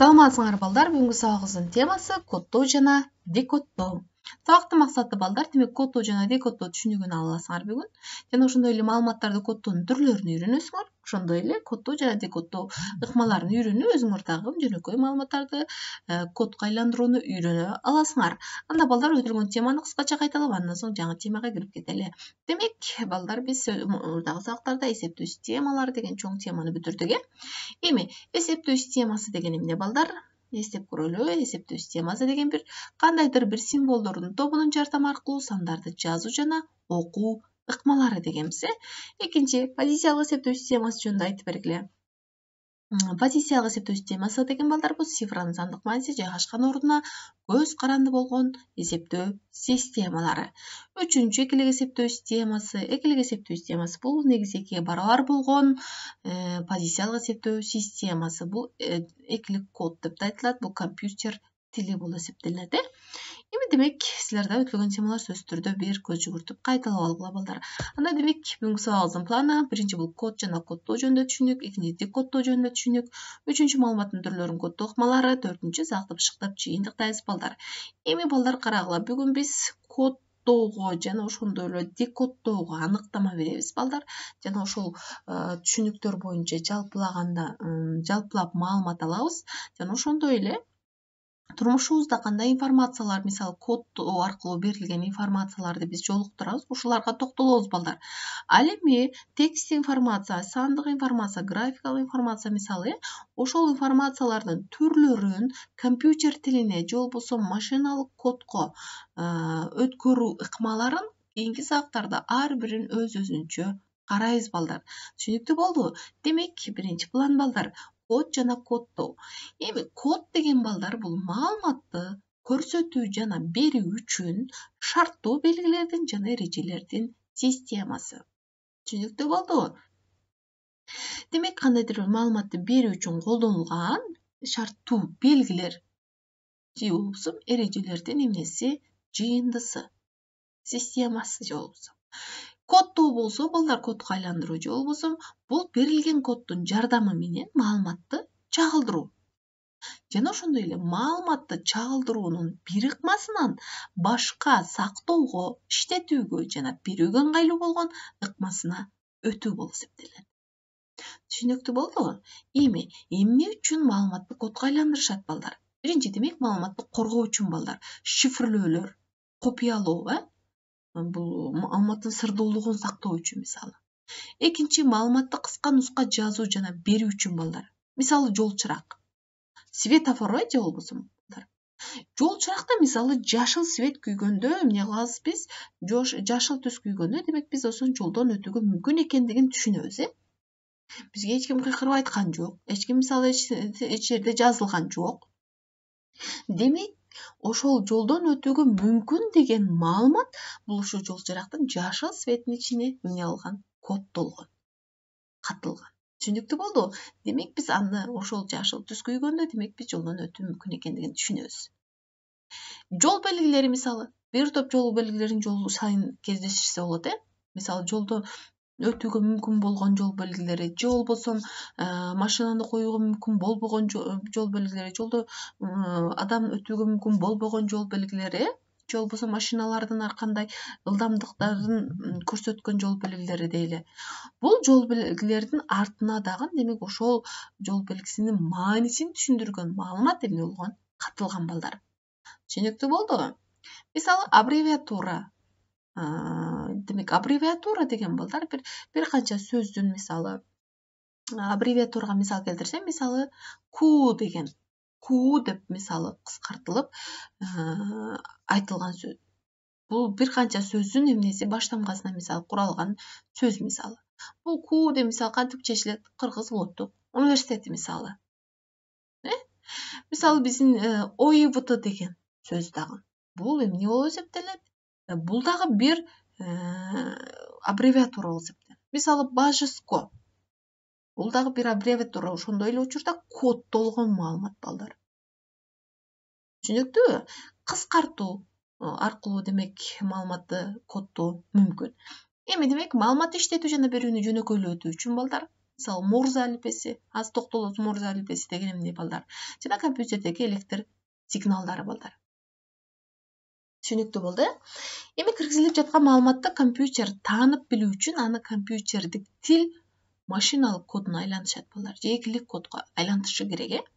Саламатсыңар балдар, бүгүнкү сабагыбыздын темасы коддоо жана декоддоо. Сабактын максаты балдар, демек коддоо жана декоддоо түшүнүгүн ала аласыңар бүгүн. Жана ошондой эле маалыматтарды коддоонун түрлөрүн үйрөнөсүңөр. Ошондой эле коддоо жана декоддоо ыкмаларын үйрөнүп, өзүңөр дагы жөнөкөй маалыматтарды кодго айландырууну үйрөнө аласыңар. Анда балдар өтүлгөн теманы кыскача кайталап, андан соң жаңы темага кирип кетели. Демек, балдар биз мурдагы сабактарда эсептөө системалары деген чоң теманы бүтүрдүк. Эми эсептөө системасы деген эмне балдар? Эстеп көрөлү. Эсептөө системасы деген кандайдыр бир символдордун тобунун жардамы аркылуу сандарды жазуу жана окуу ыкмалары дегенбиз. Экинчи, позициялык эсептөө системасы жөнүндө айтып бергиле. Позициялык эсептөө системасы деген балдар бул цифранын сандык мааниси жайгашкан ордуна көз каранды болгон эсептөө системалары. Үчүнчү, экилик эсептөө системасы. Экилик эсептөө системасы бул негизи 2-ге барабар болгон позициялык эсептөө системасы. Бул экилик код деп да айтылат. Бул компьютер тили болуп эсептелет. Эми демек, силер да өтүлгөн темалар сөзсүз түрдө бир көз жүгүртүп кайталап алгыла балдар. Анда демек, бүгүнкү сабагыбыздын планы: биринчи бул код жана коддоо жөнүндө түшүнүк, экинчи декоддоо жөнүндө түшүнүк, үчүнчү маалыматтын түрлөрүн коддоо ыкмалары, төртүнчү сактап бышыктап жыйынтыктайбыз балдар. Эми балдар карагыла, бүгүн биз коддоого жана ошондой эле декоддоого аныктама беребиз балдар. Жана ошол түшүнүктөр боюнча жалпылап маалымат алабыз. Жана ошондой эле турмушубузда кандай информациялар, мисалы коддоо аркылуу берилген информацияларды биз жолуктурабыз, ушуларга токтолобуз балдар. Ал эми текст информация, сандык информация, графикалык информация мисалы, ошол информациялардын түрлөрүн компьютер тилине же болбосо машиналык кодго өткөрүү ыкмаларын кийинки сабактарда ар бирин өз-өзүнчө карайбыз балдар. Түшүнүктүү болду? Демек, биринчи план балдар, код жана коддоо. Эми код деген балдар бул маалыматты көрсөтүү жана берүү үчүн шарттуу белгилердин жана эрежелердин системасы. Түшүнүктүү болду? Демек, кандайдыр бир маалыматты берүү үчүн колдонулган шарттуу белгилер же болбосо эрежелердин эмнеси? Жыйындысы, системасы же болбосо. Коддоо болсо балдар, кодго айландыруу же болбосо бул берилген коддун жардамы менен маалыматты чагылдыруу. Жана ошондой эле маалыматты чагылдыруунун бир ыкмасынан башка сактоого, иштетүүгө жана берүүгө ыңгайлуу болгон ыкмасына өтүү болуп эсептелет. Түшүнүктүү болду? Эми эмне үчүн маалыматты кодго айландырышат балдар? Биринчи, демек, маалыматты коргоо үчүн балдар. Шифрлөөлөр, копиялоо, бул маалыматтын сырдуулугун сактоо үчүн мисалы. Экинчи, маалыматты кыска нуска жазуу жана берүү үчүн балдар. Мисалы, жол чырак, светофор же болбосо балдар. Жол чыракта мисалы жашыл свет күйгөндө эмне кылабыз биз? Жашыл түс күйгөндө, демек биз ошон жолдон өтүүгө мүмкүн экендигин түшүнөбүз. Бизге эч ким кыйкырып айткан жок. Эч ким мисалы эч жерде жазылган жок. Демек, ошол жолдон өтүүгө мүмкүн деген маалымат бул ошол жол чырактын жашыл светинин ичине эмне кылган? Коддолгон, катылган. Түшүнүктүү болду? Демек, биз аны ошол жашыл түс күйгөндө, демек биз жолдон өтүү мүмкүн экендигин түшүнөбүз. Жол белгилери мисалы, бир топ жол белгилерин жол сайын кездеширсе болот, Мисалы, жолдо өтүүгө мүмкүн болгон жол белгилери же болбосо машинаны коюуга мүмкүн болбогон жол белгилери, жолдо адам өтүүгө мүмкүн болбогон жол белгилери, же болбосо машиналардын ар кандай ылдамдыктарын көрсөткөн жол белгилери дейли. Бул жол белгилердин артына дагы, демек, ошол жол белгисинин маанисин түшүндүргөн маалымат эмне болгон? Катылган балдар. Түшүнүктүү болду? Мисалы, аббревиатура. Демек, аббревиатура деген балдар бир канча сөздүн мисалы. Аббревиатурага мисал келтирсем, мисалы, Q деген. Q деп мисалы кыскартылып айтылган сөз. Бул бир канча сөздүн эмнеси? Баштамгасынан мисалы куралган сөз мисалы. Бул Q деп мисалы кантип чечилет? Кыргыз улуттук университети мисалы. Мисалы, биздин ОИВТ деген сөз дагы. Бул эмне болуп эсептелет? Бул дагы бир аббревиатура болуп эсептелет. Мисалы, Бажыско. Бул дагы бир аббревиатура, ошондой эле учурда коддолгон маалымат балдар. Түшүнүктүүбү? Кыскартуу аркылуу демек маалыматты коддоо мүмкүн. Эми демек, маалыматты иштетүү жана берүүнү жөнөкөйлөтүү үчүн балдар, мисалы Морзе алифбеси, аз токтолобуз Морзе алифбеси деген эмне балдар? Жана компьютердеги электр сигналдары балдар. Түшүнүктүү болду. Эми киргизилип жаткан маалыматты компьютер таанып билүү үчүн аны компьютердик тил машиналык кодуна айлантышат балдар. Же экилик кодго айлантышы керек.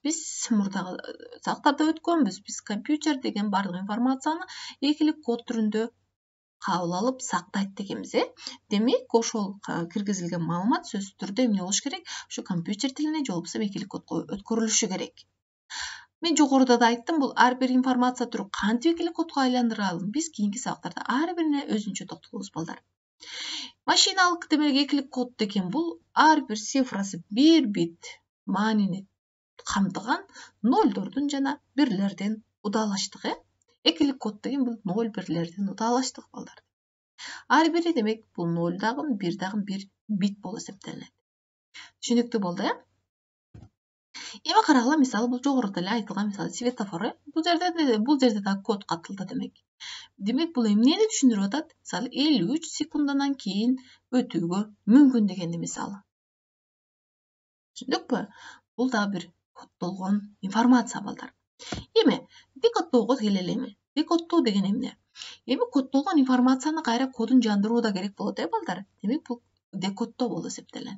Биз мурдагы сабактарда өткөнбүз. Биз компьютер деген бардык информацияны экилик код түрүндө кабыл алып сактайт дегенбиз. Демек, ошол киргизилген маалымат сөзсүз түрдө эмне болуш керек? Ушу компьютер тилине же болбосо экилик кодго өткөрүлүшү керек. Мен жогоруда да айттым, бул ар бир информация түрү кантип экилик кодго айландырылабыз? Биз кийинки сабактарда ар бирине өзүнчө токтолобуз балдар. Машиналык демек экилик код деген бул ар бир цифрасы 1 бит маанини камтыган нолдордун жана бирлердин удаалаштыгы. Экилик код деген бул 0 бирлердин удаалаштыгы балдар. Ар бири демек бул 0 дагы 1 дагы 1 бит болуп эсептелет. Түшүнүктүү болду, Эми карагыла, мисалы бул жогоруда эле айтылган мисалы светофор, бул жерде да код катылды демек. Демек бул эмнени түшүндүрүп атат? Мисалы 53 секундандан кийин өтүүгө мүмкүн дегенди мисалы. Түшүндүкпү? Бул да бир коддолгон информация балдар. Эми декодтоого келелеми. Декодтоо деген эмне? Эми коддолгон информацияны кайра кодун жандыруу да керек болот, балдар. Демек бул декодтоо болуп эсептелет.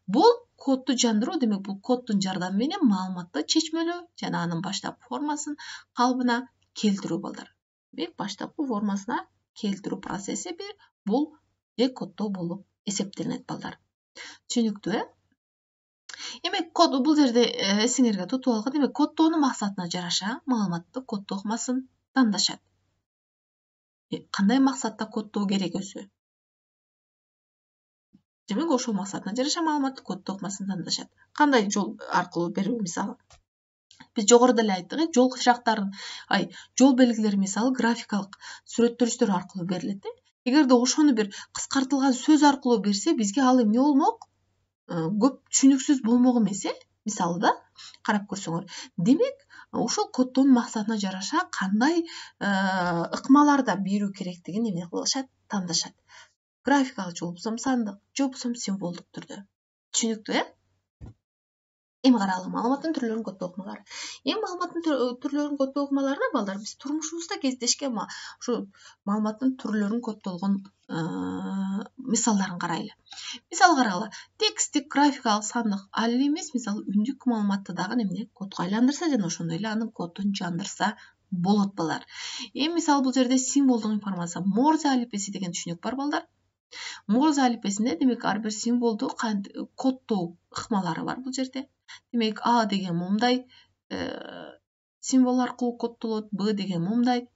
Бул кодду жандыруу, демек бул коддун жардамы менен маалыматты чечмелөө жана анын баштапкы формасын калыбына келтирүү балдар. Демек баштапкы формасына келтирүү процесси бул декодтоо болуп эсептелет балдар. Түшүнүктүү, Эми код бул жерде эсиңерге тутуп алган, демек коддоонун максатына жараша маалыматты коддоо ыкмасын тандашат. Кандай максатта коддоо керек өзү? Демек ошол максатына жараша маалыматты коддоо ыкмасын тандашат. Кандай жол аркылуу берүү мисалы? Биз жогоруда эле айттык, жол шырактарын, жол белгилери мисалы графикалык сүрөттөрүштөр аркылуу берилет. Эгерде ошону бир кыскартылган сөз аркылуу берсе, бизге ал эмне болмок? Көп түшүнүксүз болмок эмес, мисалы да карап көрсөңөр. Демек, ошол коддоонун максатына жараша кандай ыкмаларда берүү керектигин эмне кылышат? Тандашат. Графикалык же болбосо сандык, же болбосо символдук түрдө. Түшүнүктүү, Эми карагыла, маалыматтын түрлөрүн коддоо ыкмалары. Эми маалыматтын түрлөрүн коддоо ыкмаларына балдар биз турмушубузда кездешкен ушу маалыматтын түрлөрүн коддолгон мисалдарын карайлы. Мисалы карагыла, текстик, графикалык, сандык, ал эмес, мисалы үндүк маалыматты дагы эмне кодго айландырса жана ошондой эле анын кодун жандырса болот балдар. Эми мисалы бул жерде символдук информация, Морзе алифбеси деген түшүнүк бар балдар. Морзе алифбесинде демек ар бир символду коддоо ыкмалары бар бул жерде. Демек А деген момундай символ аркылуу коддолот, Б деген момундай.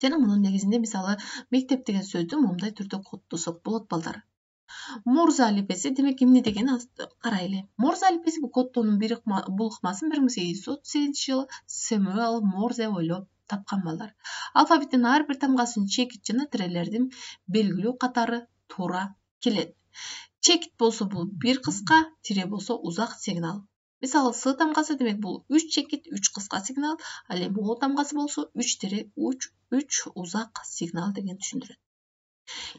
Жана мунун негизинде мисалы мектеп деген сөздү момундай түрдө коддосок болот балдар. Морзе алифбеси демек эмне деген карайлы. Морзе алифбеси бул коддоонун бул ыкмасын 1838-жылы Сэмюэл Морзе ойлоп тапкан балдар. Алфавиттин ар бир тамгасын чекит жана тирелердин белгилүү катары туура келет. Чекит болсо бул бир кыска, тире болсо узак сигнал. Мисалы С тамгасы демек бул 3 чекит, 3 кыска сигнал, ал эми О тамгасы болсо 3 тире 3 узак сигнал деген түшүндүрөт.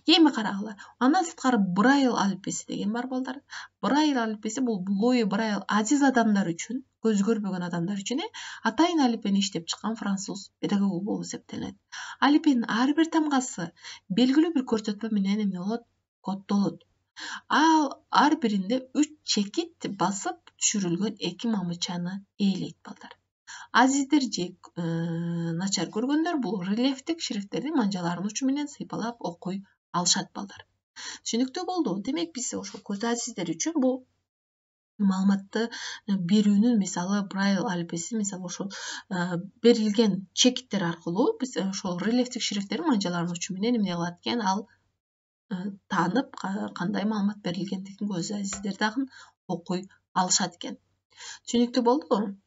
Эми карагыла, андан сырткары Брайл алифбеси деген бар балдар. Брайл алифбеси бул Луи Брайл азиз адамдар үчүн, көзү көрбөгөн адамдар үчүн атайын алифбени иштеп чыккан француз педагогу болуп эсептелет. Алифбенин ар бир тамгасы белгилүү бир көрсөтмө менен эмне болот? Коддолот. Ал ар биринде 3 чекит басып түшүрүлгөн 2 мамычаны ээлейт балдар. Азиздер же начар көргөндөр бул рельефтик шрифттердин манжаларын учу менен сыйпалап окуй алышат балдар. Түшүнүктүү болду. Демек биз ошол көз азиздер үчүн бул маалыматты берүүнүн мисалы Брайл алифбеси мисалы ошол берилген чекиттер аркылуу биз ошол рельефтик шрифттердин манжаларын учу менен эмне кылат экен? Ал таанып кандай маалымат берилгендигин көз азиздер дагы окуй алышат экен. Түшүнүктүү болду.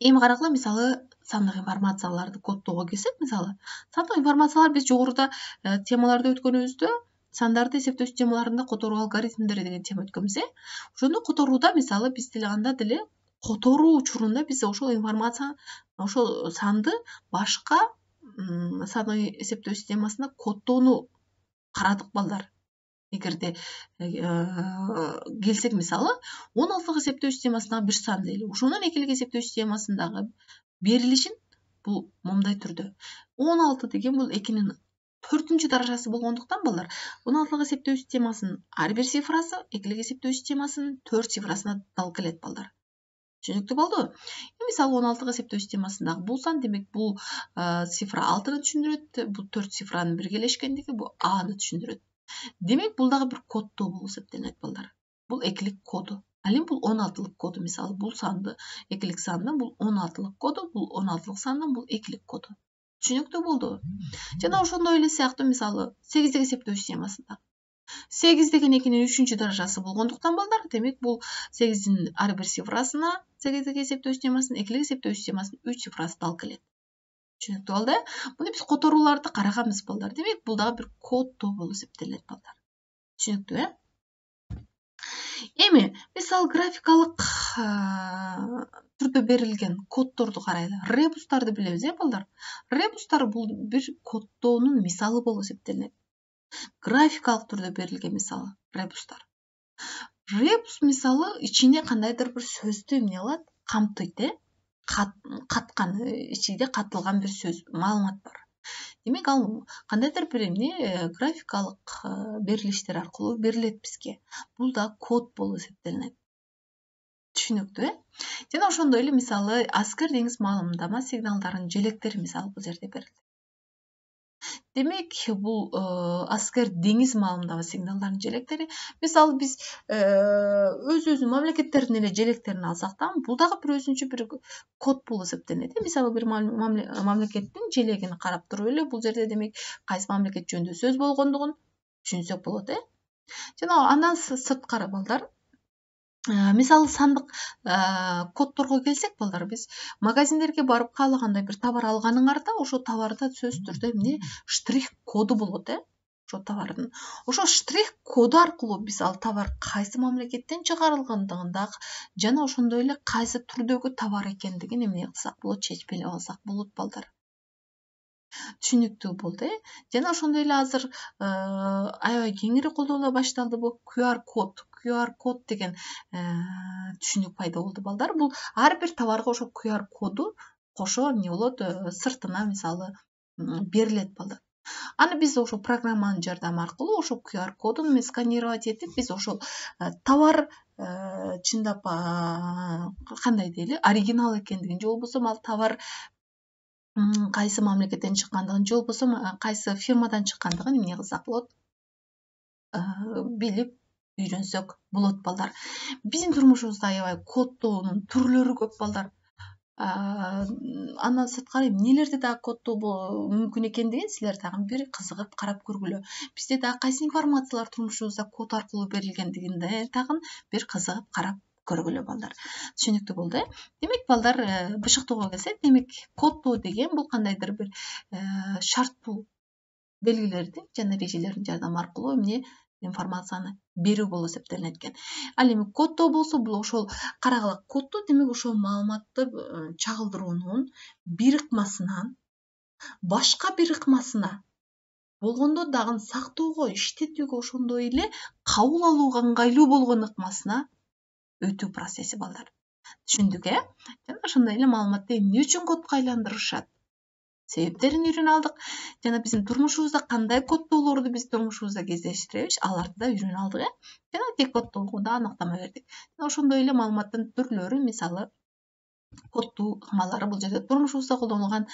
Эми карагыла, мисалы сандык информацияларды коддоого келсек, мисалы сандык информациялар биз жогоруда темаларда өткөнүбүздө сандарды эсептөө системаларында которуу алгоритмдери деген тема өткөнбүз. Ошондо которууда мисалы биз тилеганда деле которуу учурунда биз ошол информация, ошол санды башка сандык эсептөө системасында коддоону карадык балдар. эгерде келсек мисалы 16 эсептөө системасындагы бир сан дейли. Ошондон экилик эсептөө системасындагы берилишин бул момундай түрдө. 16 деген бул 2-нин 4-чү даражасы болгондуктан балдар 16 эсептөө системасынын ар бир цифрасы экилик эсептөө системасынын 4 цифрасына дал келет балдар. Түшүнүктүү болду? Мисалы 16 эсептөө системасындагы бул сан, демек бул цифра 6-ны түшүндүрөт, бул 4 цифранын биргелешкендиги бул А-ны түшүндүрөт. Демек бул дагы бир коддоо болуп эсептелет балдар. Бул экилик коду. Ал эми бул 16-лык коду, мисалы бул санды, экилик сандын бул 16-лык коду, бул 16-лык сандын бул экилик коду. Түшүнүктүү болду? Жана ошондой эле сыяктуу мисалы 8-дик эсептөө системасында 8 деген 2-нин 3-чү даражасы болгондуктан балдар, демек бул 8-дин ар бир цифрасына 8-дик эсептөө системасынын экилик эсептөө системасынын 3 цифрасы дал келет. Түшүнүктүү болду? Муну биз которууларды караганбыз балдар. Демек бул дагы бир коддоо болуп эсептелет балдар. Түшүнүктүү, Эми мисалы графикалык түрдө берилген коддорду карайлы. Ребустарды билебиз, балдар? Ребустар бул бир коддоонун мисалы болуп эсептелет. Графикалык түрдө берилген мисалы ребустар. Ребус мисалы ичине кандайдыр бир сөздү эмне кылат? Камтыйт, каткан, ичинде катылган бир сөз, маалымат бар. Демек ал кандайдыр бир эмне графикалык берилиштер аркылуу берилет бизге. Бул да код болуп эсептелет. Түшүнүктүү, Жана ошондой эле мисалы аскер деңиз маалымдама сигналдарынын желектери мисалы бул жерде берилди. Демек бул аскер деңиз маалымдама сигналдарынын желектери, мисалы биз өзүбүздүн мамлекеттердин эле желектерин алсак да, бул дагы бир өзүнчө бир код болуп эсептелет. Мисалы бир мамлекеттин желегин карап туруп эле бул жерде демек кайсы мамлекет жөнүндө сөз болгондугун түшүнсөк болот, Жана андан сырткары балдар, мисалы сандык коддорго келсек балдар, биз магазиндерге барып каалагандай бир товар алганыңарда, ошо товарда сөзсүз түрдө эмне штрих коду болот, ошо товардын. Ошо штрих коду аркылуу биз ал товар кайсы мамлекеттен чыгарылгандыгын дагы жана ошондой эле кайсы түрдөгү товар экендигин эмне кылсак болот, чечип алсак болот балдар. Түшүнүктүү болду, Жана ошондой эле азыр аябай кеңири колдонула башталды бул QR код. QR код деген түшүнүк пайда болду балдар. Бул ар бир товарга ошо QR коду кошо эмне болот, сыртына мисалы берилет балдар. Аны биз ошо программанын жардамы аркылуу ошо QR кодун сканировать этип, биз ошол товар чындап кандай дейли, оригинал экендигин, же болбосо ал товар кайсы мамлекеттен чыккандыгын, же болбосо кайсы фирмадан чыккандыгын эмне кылсак болот, билип үйрөнсөк болот балдар. Биздин турмушубузда аябай коддоонун түрлөрү көп балдар. Андан сырткары эмнелерди дагы коддоо мүмкүн экендигин силер дагы бир кызыгып карап көргүлө. Бизде дагы кайсы информациялар турмушубузда код аркылуу берилгендигин дагы бир кызыгып карап көргүлө балдар. Түшүнүктүү болду, Демек балдар, бышыктоого келсек, демек коддоо деген бул кандайдыр бир шарттуу белгилердин жана эрежелердин жардамы аркылуу эмне информацияны берүү болуп эсептелет экен. Ал эми коддоо болсо, бул ошол карагыла коддоо, демек ошол маалыматты чагылдыруунун бир ыкмасынан башка бир ыкмасына болгондо дагы сактоого, иштетүүгө, ошондой эле кабыл алууга ыңгайлуу болгон ыкмасына өтүү процесси балдар. Түшүндүк, Жана ошондой эле маалыматты эмне үчүн кодго айландырышат? Себептерин үйрөнүп алдык. Жана биздин турмушубузда кандай коддоолорду биз турмушубузда кездештиребиз, аларды да үйрөнүп алдык, Жана декоддоого да аныктама бердик. Ошондой эле маалыматтын түрлөрү, мисалы коддуу ыкмалары бул жерде турмушубузда колдонулган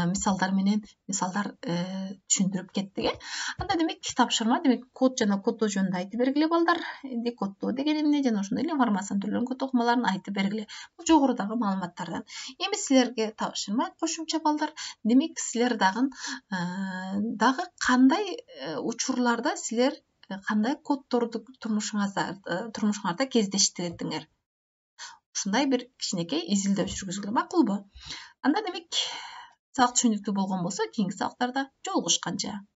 мисалдар менен мисалдар түшүндүрүп кеттик, Анда демек тапшырма, демек код жана коддоо жөнүндө айтып бергиле балдар. Декоддоо деген эмне жана ошондой эле информациянын түрлөрүн, код ыкмаларын айтып бергиле. Бул жогорудагы маалыматтардан. Эми силерге тапшырма кошумча балдар. Демек силер дагы кандай учурларда силер кандай коддорду турмушуңарда кездештирдиңер? Ушундай бир кичинекей изилдөө жүргүзгүлө, макулбу? Анда демек сабак түшүнүктүү болгон болсо, кийинки сабактарда жолугушканча.